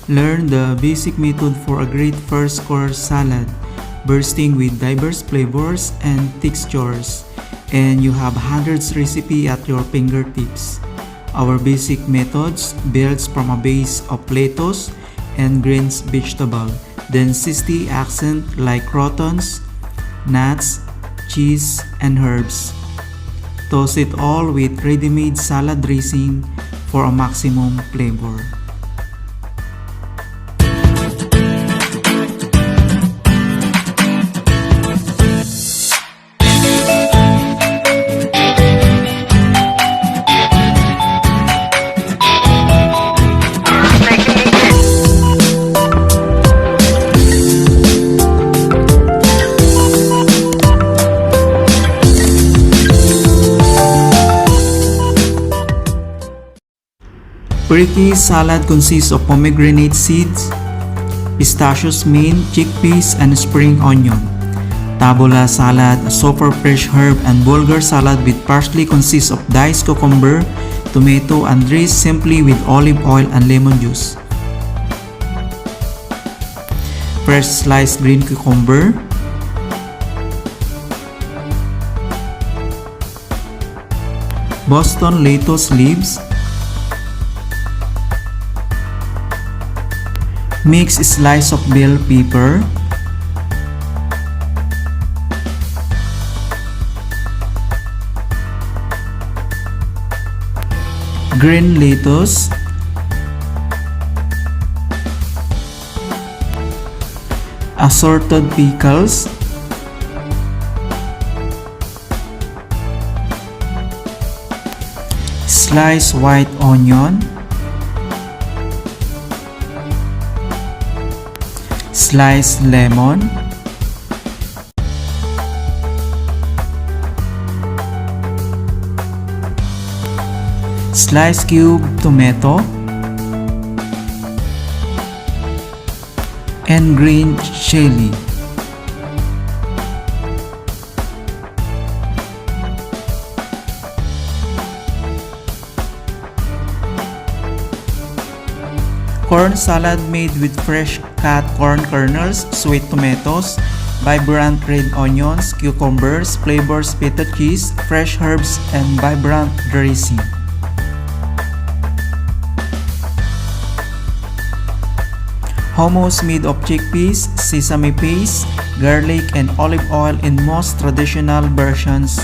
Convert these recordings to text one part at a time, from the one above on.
Learn the basic method for a great first course salad, bursting with diverse flavors and textures, and you have hundreds recipe at your fingertips. Our basic methods builds from a base of lettuce and greens vegetable, then zesty accent like croutons, nuts, cheese, and herbs. Toss it all with ready-made salad dressing for a maximum flavor. Freekeh Salad consists of pomegranate seeds, pistachios, mint, chickpeas, and spring onion. Tabbouleh Salad, a super fresh herb and bulgur salad with parsley consists of diced cucumber, tomato, and dressed simply with olive oil and lemon juice. Fresh sliced green cucumber, Boston lettuce leaves, mix slice of bell pepper, green lettuce, assorted pickles, sliced white onion, sliced lemon, sliced cube tomato, and green chili. Corn salad made with fresh cut corn kernels, sweet tomatoes, vibrant red onions, cucumbers, flavors feta cheese, fresh herbs, and vibrant dressing. Hummus made of chickpeas, sesame paste, garlic, and olive oil in most traditional versions,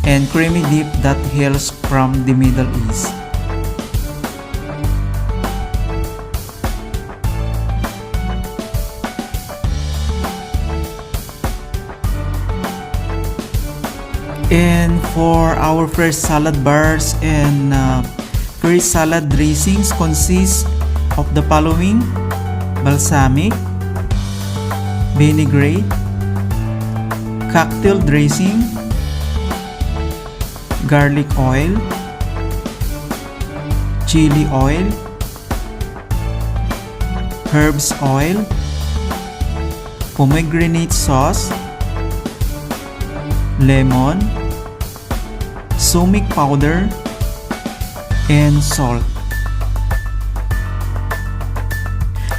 and creamy dip that hails from the Middle East. And for our fresh salad bars and fresh salad dressings consist of the following: balsamic, vinaigrette, cocktail dressing, garlic oil, chili oil, herbs oil, pomegranate sauce, lemon, Sumaic powder, and salt.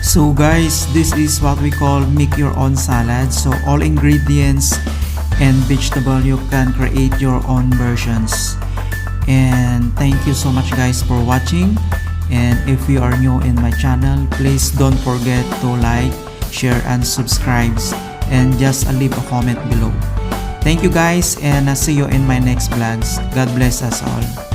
So guys, this is what we call make your own salad. So all ingredients and vegetable, you can create your own versions. And thank you so much guys for watching. And if you are new in my channel, please don't forget to like, share, and subscribe. And just leave a comment below. Thank you guys, and see you in my next vlogs. God bless us all.